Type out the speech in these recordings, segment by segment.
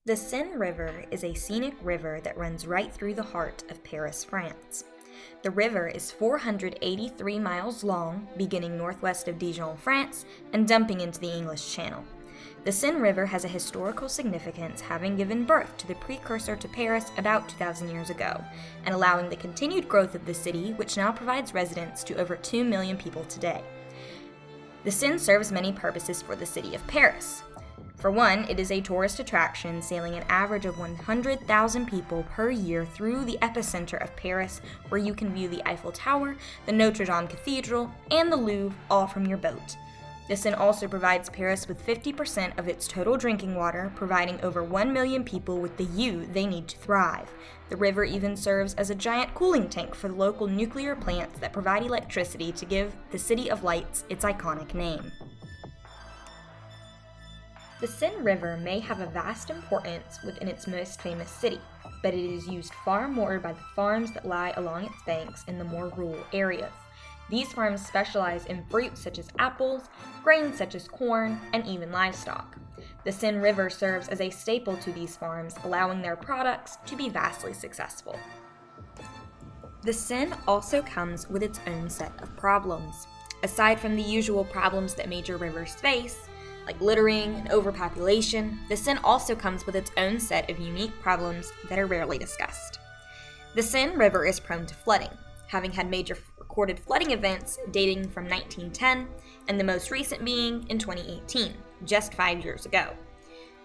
The Seine River is a scenic river that runs right through the heart of Paris, France. The river is 483 miles long, beginning northwest of Dijon, France, and dumping into the English Channel. The Seine River has a historical significance, having given birth to the precursor to Paris about 2,000 years ago, and allowing the continued growth of the city, which now provides residence to over 2 million people today. The Seine serves many purposes for the city of Paris. For one, it is a tourist attraction, sailing an average of 100,000 people per year through the epicenter of Paris, where you can view the Eiffel Tower, the Notre Dame Cathedral, and the Louvre, all from your boat. The Seine also provides Paris with 50% of its total drinking water, providing over 1 million people with the U they need to thrive. The river even serves as a giant cooling tank for the local nuclear plants that provide electricity to give the City of Lights its iconic name. The Seine River may have a vast importance within its most famous city, but it is used far more by the farms that lie along its banks in the more rural areas. These farms specialize in fruits such as apples, grains such as corn, and even livestock. The Seine River serves as a staple to these farms, allowing their products to be vastly successful. The Seine also comes with its own set of problems. Aside from the usual problems that major rivers face, like littering and overpopulation, the Seine also comes with its own set of unique problems that are rarely discussed. The Seine River is prone to flooding, having had major recorded flooding events dating from 1910, and the most recent being in 2018, just 5 years ago.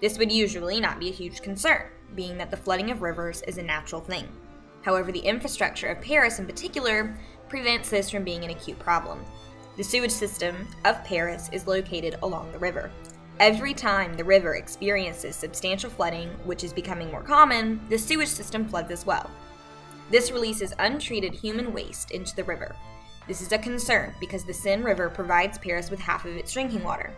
This would usually not be a huge concern, being that the flooding of rivers is a natural thing. However, the infrastructure of Paris in particular prevents this from being an acute problem. The sewage system of Paris is located along the river. Every time the river experiences substantial flooding, which is becoming more common, the sewage system floods as well. This releases untreated human waste into the river. This is a concern because the Seine River provides Paris with half of its drinking water.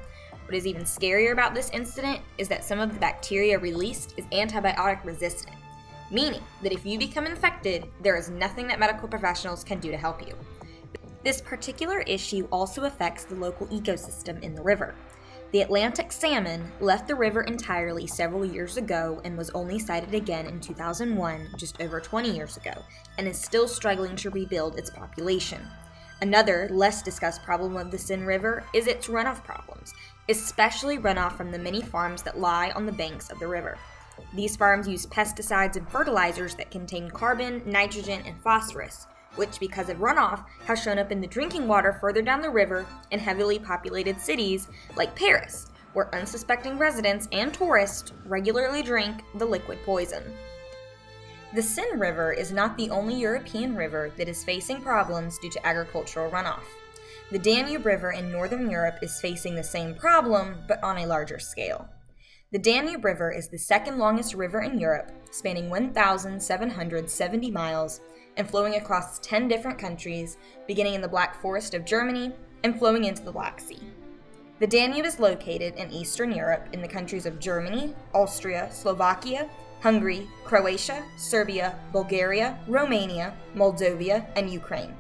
What is even scarier about this incident is that some of the bacteria released is antibiotic resistant, meaning that if you become infected, there is nothing that medical professionals can do to help you. This particular issue also affects the local ecosystem in the river. The Atlantic salmon left the river entirely several years ago and was only sighted again in 2001, just over 20 years ago, and is still struggling to rebuild its population. Another, less discussed problem of the Seine River is its runoff problems, especially runoff from the many farms that lie on the banks of the river. These farms use pesticides and fertilizers that contain carbon, nitrogen, and phosphorus, which, because of runoff, has shown up in the drinking water further down the river in heavily populated cities like Paris, where unsuspecting residents and tourists regularly drink the liquid poison. The Seine River is not the only European river that is facing problems due to agricultural runoff. The Danube River in Northern Europe is facing the same problem, but on a larger scale. The Danube River is the second longest river in Europe, spanning 1,770 miles, and flowing across 10 different countries, beginning in the Black Forest of Germany and flowing into the Black Sea. The Danube is located in Eastern Europe in the countries of Germany, Austria, Slovakia, Hungary, Croatia, Serbia, Bulgaria, Romania, Moldova, and Ukraine.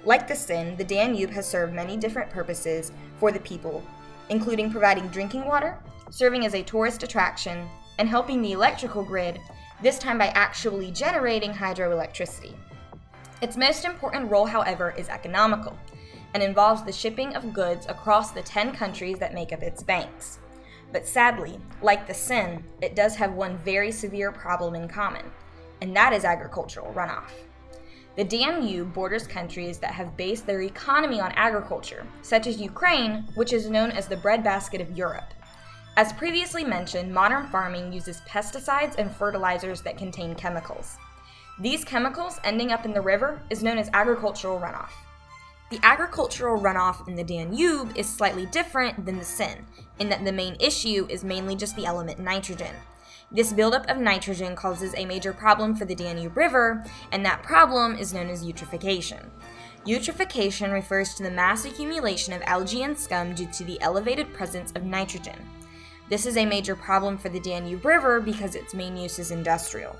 Like the Seine, the Danube has served many different purposes for the people, including providing drinking water, serving as a tourist attraction, and helping the electrical grid, this time by actually generating hydroelectricity. Its most important role, however, is economical, and involves the shipping of goods across the 10 countries that make up its banks. But sadly, like the Seine, it does have one very severe problem in common, and that is agricultural runoff. The Danube borders countries that have based their economy on agriculture, such as Ukraine, which is known as the breadbasket of Europe. As previously mentioned, modern farming uses pesticides and fertilizers that contain chemicals. These chemicals ending up in the river is known as agricultural runoff. The agricultural runoff in the Danube is slightly different than the Seine, in that the main issue is mainly just the element nitrogen. This buildup of nitrogen causes a major problem for the Danube River, and that problem is known as eutrophication. Eutrophication refers to the mass accumulation of algae and scum due to the elevated presence of nitrogen. This is a major problem for the Danube River because its main use is industrial.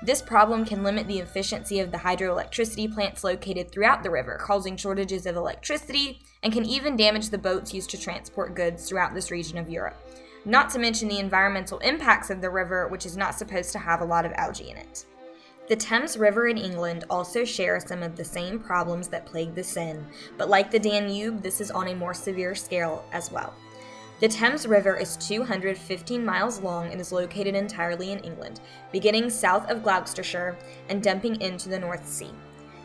This problem can limit the efficiency of the hydroelectricity plants located throughout the river, causing shortages of electricity, and can even damage the boats used to transport goods throughout this region of Europe. not to mention the environmental impacts of the river, which is not supposed to have a lot of algae in it. The Thames River in England also shares some of the same problems that plague the Seine, but like the Danube, this is on a more severe scale as well. The Thames River is 215 miles long and is located entirely in England, beginning south of Gloucestershire and dumping into the North Sea.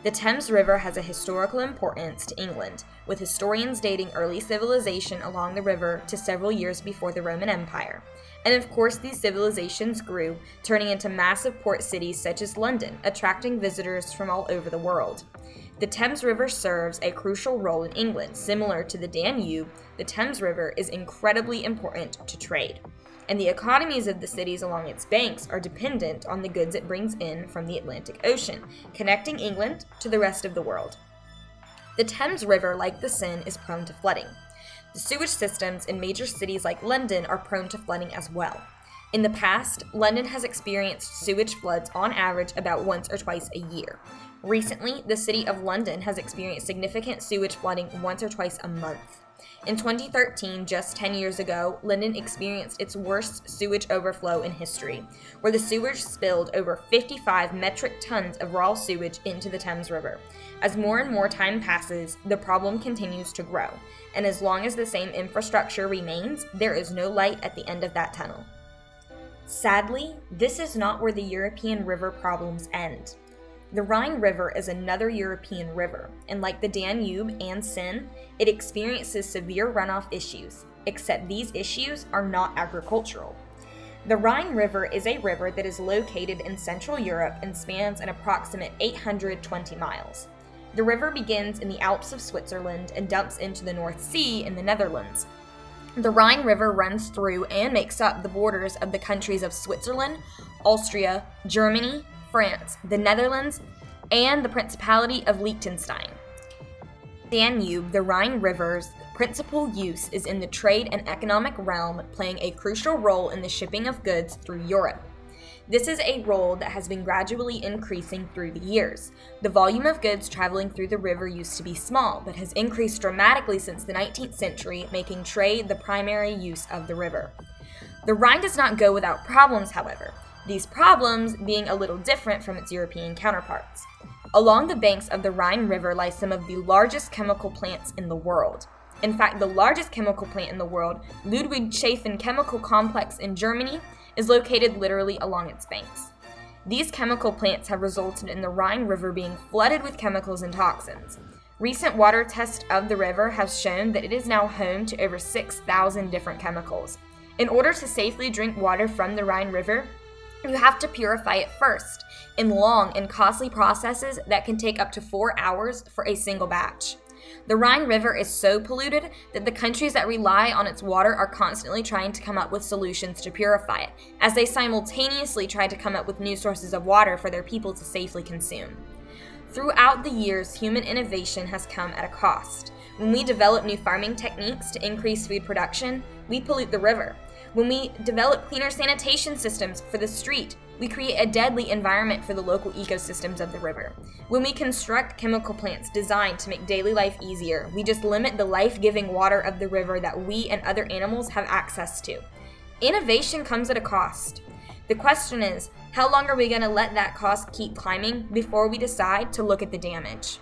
The Thames River has a historical importance to England, with historians dating early civilization along the river to several years before the Roman Empire. And of course, these civilizations grew, turning into massive port cities such as London, attracting visitors from all over the world. The Thames River serves a crucial role in England. Similar to the Danube, the Thames River is incredibly important to trade, and the economies of the cities along its banks are dependent on the goods it brings in from the Atlantic Ocean, connecting England to the rest of the world. The Thames River, like the Seine, is prone to flooding. The sewage systems in major cities like London are prone to flooding as well. In the past, London has experienced sewage floods on average about once or twice a year. Recently, the City of London has experienced significant sewage flooding once or twice a month. In 2013, just 10 years ago, London experienced its worst sewage overflow in history, where the sewage spilled over 55 metric tons of raw sewage into the Thames River. As more and more time passes, the problem continues to grow, and as long as the same infrastructure remains, there is no light at the end of that tunnel. Sadly, this is not where the European river problems end. The Rhine River is another European river, and like the Danube and Seine, it experiences severe runoff issues, except these issues are not agricultural. The Rhine River is a river that is located in Central Europe and spans an approximate 820 miles. The river begins in the Alps of Switzerland and dumps into the North Sea in the Netherlands. The Rhine River runs through and makes up the borders of the countries of Switzerland, Austria, Germany, France, the Netherlands, and the Principality of Liechtenstein. Danube, the Rhine River's principal use is in the trade and economic realm, playing a crucial role in the shipping of goods through Europe. This is a role that has been gradually increasing through the years. The volume of goods traveling through the river used to be small, but has increased dramatically since the 19th century, making trade the primary use of the river. The Rhine does not go without problems, however, these problems being a little different from its European counterparts. Along the banks of the Rhine River lie some of the largest chemical plants in the world. In fact, the largest chemical plant in the world, Ludwigshafen Chemical Complex in Germany, is located literally along its banks. These chemical plants have resulted in the Rhine River being flooded with chemicals and toxins. Recent water tests of the river have shown that it is now home to over 6,000 different chemicals. In order to safely drink water from the Rhine River, you have to purify it first in long and costly processes that can take up to 4 hours for a single batch. The Rhine River is so polluted that the countries that rely on its water are constantly trying to come up with solutions to purify it, as they simultaneously try to come up with new sources of water for their people to safely consume. Throughout the years, human innovation has come at a cost. When we develop new farming techniques to increase food production, we pollute the river. When we develop cleaner sanitation systems for the street, we create a deadly environment for the local ecosystems of the river. When we construct chemical plants designed to make daily life easier, we just limit the life-giving water of the river that we and other animals have access to. Innovation comes at a cost. The question is, how long are we going to let that cost keep climbing before we decide to look at the damage?